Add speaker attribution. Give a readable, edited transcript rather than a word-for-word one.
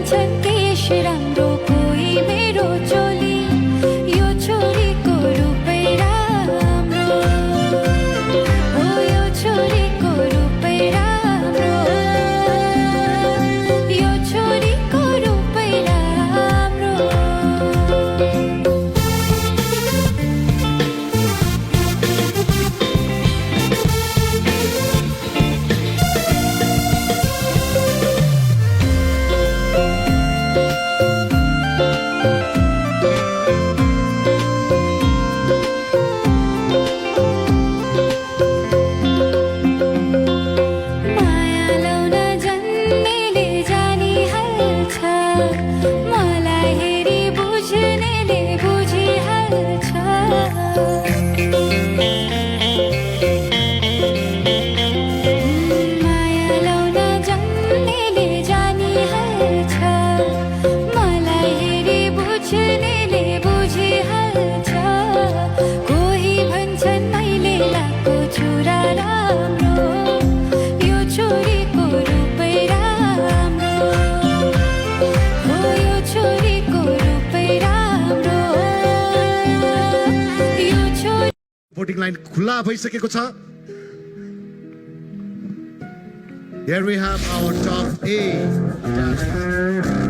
Speaker 1: भन्छन् केश राम्रो कोही मेरो चोली यो छोरीको रूपै राम्रो हो यो छोरीको रूपै राम्रो यो छोरीको रूपै राम्रो
Speaker 2: voting line खुला भइसकेको छ. Here we have our top 8.